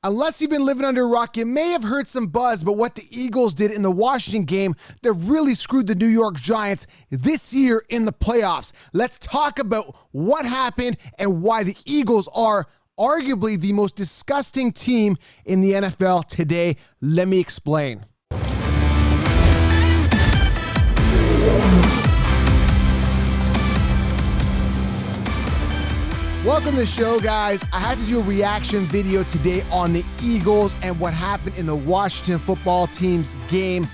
Unless you've been living under a rock, you may have heard some buzz about what the Eagles did in the Washington game that really screwed the New York Giants this year in the playoffs. Let's talk about what happened and why the Eagles are arguably the most disgusting team in the NFL today. Let me explain. Welcome to the show, guys. I had to do a reaction video today on the Eagles and what happened in the Washington football team's game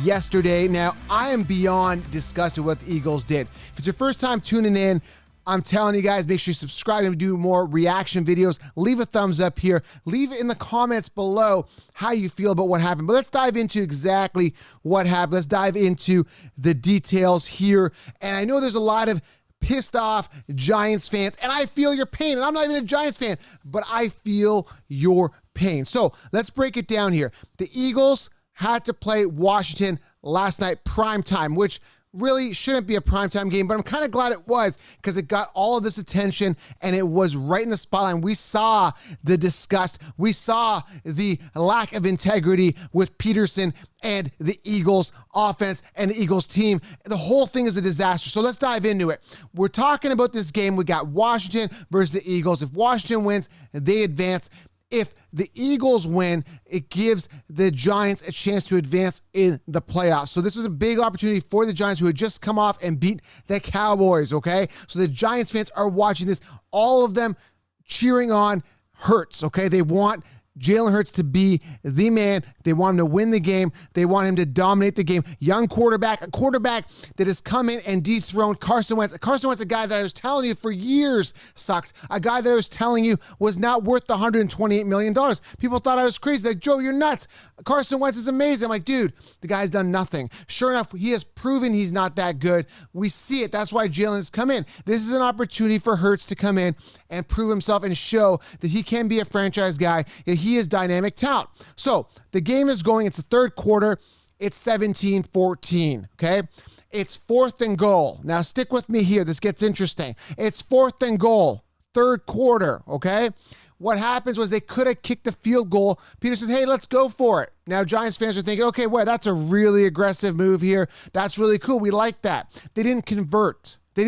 yesterday. Now, I am beyond disgusted with what the Eagles did. If it's your first time tuning in, I'm telling you guys, make sure you subscribe and do more reaction videos. Leave a thumbs up here. Leave it in the comments below how you feel about what happened. But let's dive into exactly what happened. Let's dive into the details here. And I know there's a lot of pissed off Giants fans, and I feel your pain, and I'm not even a Giants fan, but I feel your pain. So let's break it down here. The Eagles had to play Washington last night, prime time, which really shouldn't be a primetime game, but I'm kind of glad it was because it got all of this attention and it was right in the spotlight. We saw the disgust. We saw the lack of integrity with Peterson and the Eagles offense and the Eagles team. The whole thing is a disaster. So let's dive into it. We're talking about this game. We got Washington versus the Eagles. If Washington wins, they advance. If the Eagles win, it gives the Giants a chance to advance in the playoffs. So this was a big opportunity for the Giants, who had just come off and beat the Cowboys, okay? So the Giants fans are watching this, all of them cheering on Hurts, okay? They want Jalen Hurts to be the man. They want him to win the game. They want him to dominate the game. Young quarterback, a quarterback that has come in and dethroned Carson Wentz. Carson Wentz, a guy that I was telling you for years sucked. A guy that I was telling you was not worth the $128 million. People thought I was crazy. Like, Joe, you're nuts. Carson Wentz is amazing. I'm like, dude, the guy's done nothing. Sure enough, he has proven he's not that good. We see it. That's why Jalen has come in. This is an opportunity for Hurts to come in and prove himself and show that he can be a franchise guy. He is dynamic talent. So the game is going, it's the third quarter. It's 17-14, okay? It's 4th and goal. Now stick with me here. This gets interesting. It's 4th and goal, third quarter, okay? What happens was they could have kicked the field goal. Peter says, hey, let's go for it. Now Giants fans are thinking, okay, well, that's a really aggressive move here. That's really cool. We like that. They didn't convert. They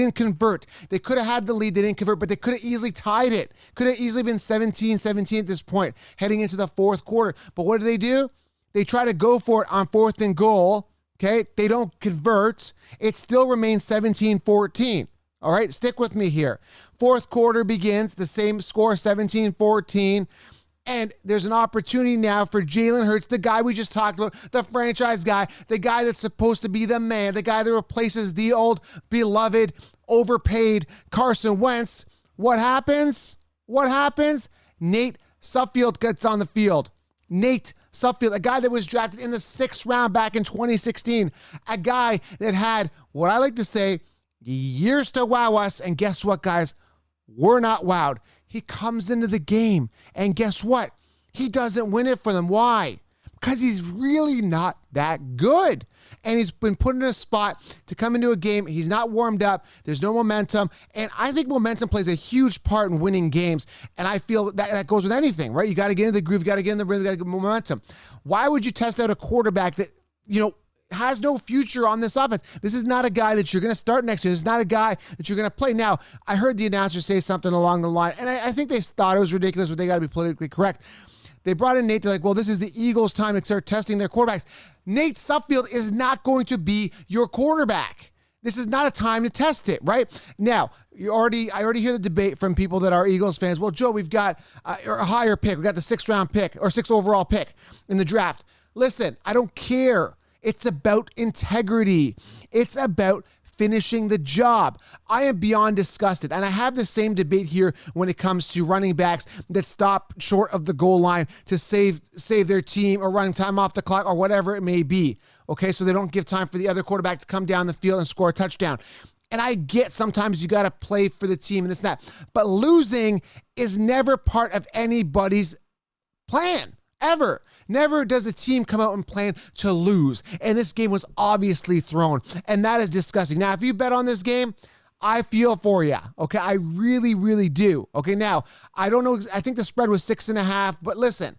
could have had the lead. They didn't convert, but they could have easily tied it. Could have easily been 17-17 at this point, heading into the fourth quarter. But what do? They try to go for it on 4th and goal, okay? They don't convert. It still remains 17-14. All right, stick with me here. Fourth quarter begins, the same score, 17-14. And there's an opportunity now for Jalen Hurts, the guy we just talked about, the franchise guy, the guy that's supposed to be the man, the guy that replaces the old, beloved, overpaid Carson Wentz. What happens? Nate Sudfeld gets on the field. Nate Sudfeld, a guy that was drafted in the 6th round back in 2016, a guy that had, what I like to say, years to wow us. And guess what, guys? We're not wowed. He comes into the game, and guess what? He doesn't win it for them. Why? Because he's really not that good. And he's been put in a spot to come into a game. He's not warmed up. There's no momentum. And I think momentum plays a huge part in winning games. And I feel that goes with anything, right? You got to get into the groove. You got to get in the rhythm. You got to get momentum. Why would you test out a quarterback that, has no future on this offense? This is not a guy that you're going to start next year. This is not a guy that you're going to play. Now, I heard the announcer say something along the line, and I think they thought it was ridiculous, but they got to be politically correct. They brought in Nate. They're like, well, this is the Eagles' time to start testing their quarterbacks. Nate Sudfeld is not going to be your quarterback. This is not a time to test it, right? Now, I already hear the debate from people that are Eagles fans. Well, Joe, we've got a higher pick. We got the 6th round pick or 6th overall pick in the draft. Listen, I don't care. It's about integrity. It's about finishing the job. I am beyond disgusted. And I have the same debate here when it comes to running backs that stop short of the goal line to save their team or running time off the clock or whatever it may be. Okay, so they don't give time for the other quarterback to come down the field and score a touchdown. And I get sometimes you got to play for the team and this and that. But losing is never part of anybody's plan, ever. Never does a team come out and plan to lose. And this game was obviously thrown. And that is disgusting. Now, if you bet on this game, I feel for you. Okay. I really, really do. Okay. Now, I don't know. I think the spread was 6.5. But listen,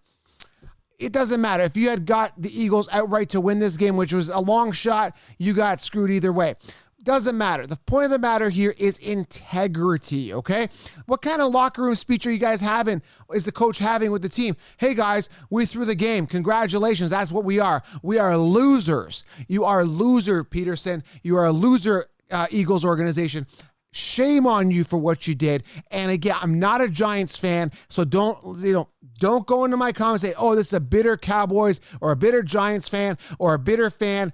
It doesn't matter. If you had got the Eagles outright to win this game, which was a long shot, you got screwed either way. Doesn't matter. The point of the matter here is integrity, okay? What kind of locker room speech are you guys having? Is the coach having with the team? Hey, guys, we threw the game. Congratulations. That's what we are. We are losers. You are a loser, Peterson. You are a loser, Eagles organization. Shame on you for what you did. And again, I'm not a Giants fan, so don't go into my comments and say, oh, this is a bitter Cowboys or a bitter Giants fan or a bitter fan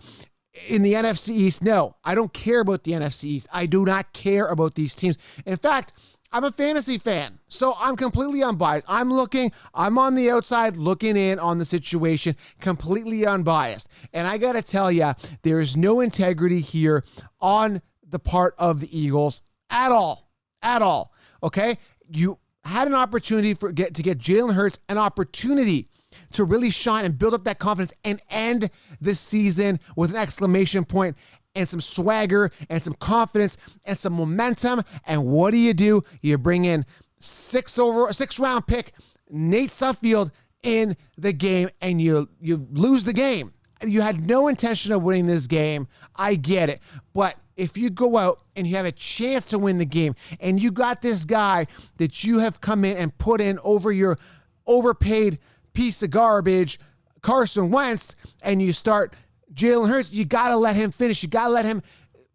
in the NFC East. No, I don't care about the NFC East. I do not care about these teams. In fact, I'm a fantasy fan, so I'm completely unbiased. I'm on the outside looking in on the situation, completely unbiased. And I got to tell you, there is no integrity here on the part of the Eagles at all. Okay? You had an opportunity to get Jalen Hurts an opportunity to really shine and build up that confidence and end the season with an exclamation point and some swagger and some confidence and some momentum. And what do? You bring in sixth round pick Nate Sudfeld in the game, and you lose the game. You had no intention of winning this game. I get it. But if you go out and you have a chance to win the game and you got this guy that you have come in and put in over your overpaid piece of garbage, Carson Wentz, and you start Jalen Hurts, you got to let him finish. You got to let him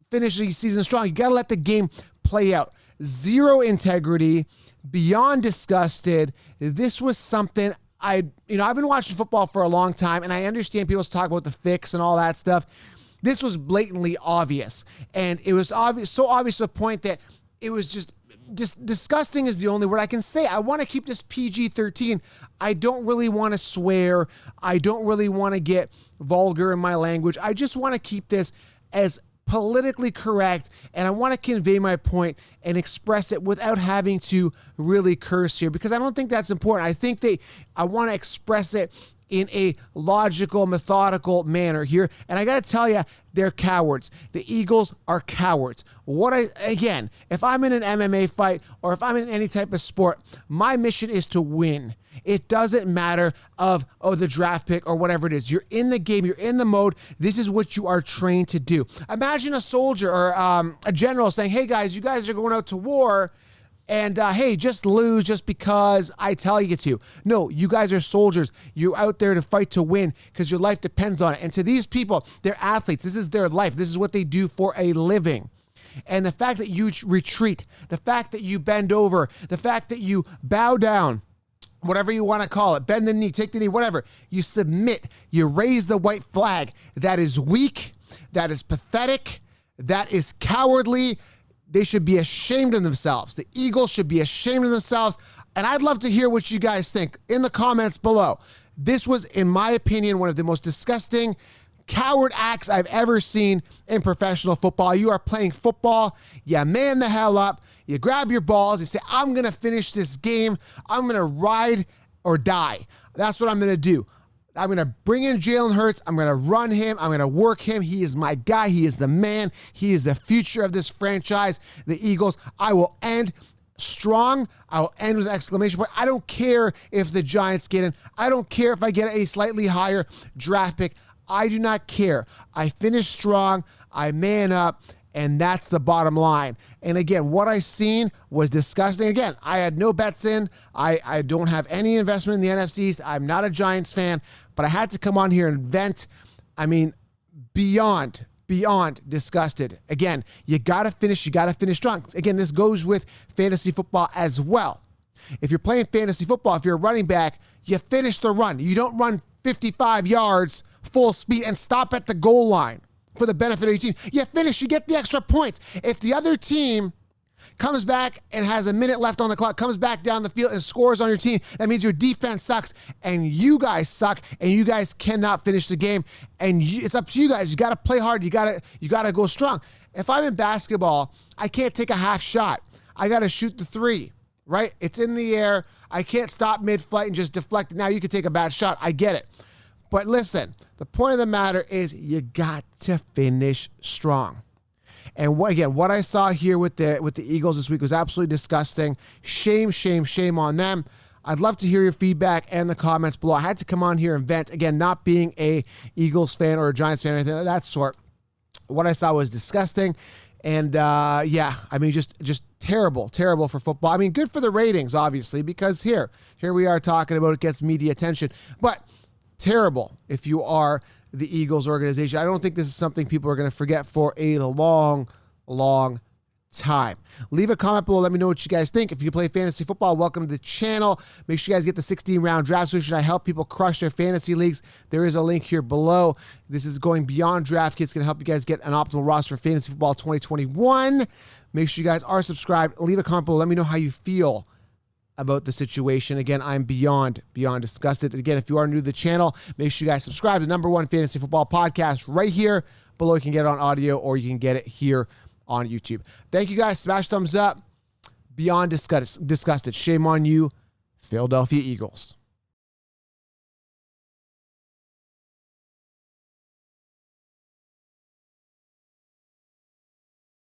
finish the season strong. You got to let the game play out. Zero integrity, beyond disgusted. This was something I've been watching football for a long time, and I understand people talk about the fix and all that stuff. This was blatantly obvious, and it was obvious, so obvious to the point that it was just disgusting is the only word I can say. I want to keep this PG-13. I don't really want to swear. I don't really want to get vulgar in my language. I just want to keep this as politically correct, and I want to convey my point and express it without having to really curse here, because I don't think that's important. I want to express it in a logical, methodical manner here. And I got to tell you, they're cowards. The Eagles are cowards. If I'm in an MMA fight or if I'm in any type of sport, my mission is to win. It doesn't matter the draft pick or whatever it is. You're in the game. You're in the mode. This is what you are trained to do. Imagine a soldier or a general saying, hey, guys, you guys are going out to war, and hey, just lose just because I tell you to. No, you guys are soldiers. You're out there to fight to win because your life depends on it. And to these people, they're athletes. This is their life. This is what they do for a living. And the fact that you retreat, the fact that you bend over, the fact that you bow down, whatever you want to call it, bend the knee, take the knee, whatever, you submit, you raise the white flag. That is weak. That is pathetic. That is cowardly. They should be ashamed of themselves. The Eagles should be ashamed of themselves. And I'd love to hear what you guys think in the comments below. This was, in my opinion, one of the most disgusting coward acts I've ever seen in professional football. You are playing football. You man the hell up. You grab your balls. You say, I'm going to finish this game. I'm going to ride or die. That's what I'm going to do. I'm going to bring in Jalen Hurts. I'm going to run him. I'm going to work him. He is my guy. He is the man. He is the future of this franchise, the Eagles. I will end strong. I will end with an exclamation point. I don't care if the Giants get in. I don't care if I get a slightly higher draft pick. I do not care. I finish strong. I man up. And that's the bottom line. And again, what I seen was disgusting. Again, I had no bets in. I don't have any investment in the NFC East. I'm not a Giants fan, but I had to come on here and vent. I mean, beyond disgusted. Again, you got to finish. You got to finish strong. Again, this goes with fantasy football as well. If you're playing fantasy football, if you're a running back, you finish the run. You don't run 55 yards full speed and stop at the goal line for the benefit of your team. You finish, you get the extra points. If the other team comes back and has a minute left on the clock, comes back down the field and scores on your team, that means your defense sucks and you guys suck and you guys cannot finish the game. And it's up to you guys. You got to play hard. You got to go strong. If I'm in basketball, I can't take a half shot. I got to shoot the three, right? It's in the air. I can't stop mid-flight and just deflect it. Now you can take a bad shot. I get it. But listen, the point of the matter is you got to finish strong. And what I saw here with the Eagles this week was absolutely disgusting. Shame on them. I'd love to hear your feedback and the comments below. I had to come on here and vent. Again, not being a Eagles fan or a Giants fan or anything of that sort. What I saw was disgusting. And yeah, I mean, just terrible for football. I mean, good for the ratings, obviously, because here we are talking about it gets media attention. But terrible if you are the Eagles organization. I don't think this is something people are going to forget for a long time. Leave a comment below. Let me know what you guys think. If you play fantasy football, welcome to the channel. Make sure you guys get the 16-round draft solution. I help people crush their fantasy leagues. There is a link here below. This is going beyond draft kits. It's going to help you guys get an optimal roster for fantasy football 2021. Make sure you guys are subscribed. Leave a comment below. Let me know how you feel about the situation. Again, I'm beyond disgusted. Again, if you are new to the channel, make sure you guys subscribe to #1 fantasy football podcast right here below. You can get it on audio or you can get it here on YouTube. Thank you guys. Smash thumbs up. Beyond disgusted. Shame on you, Philadelphia Eagles.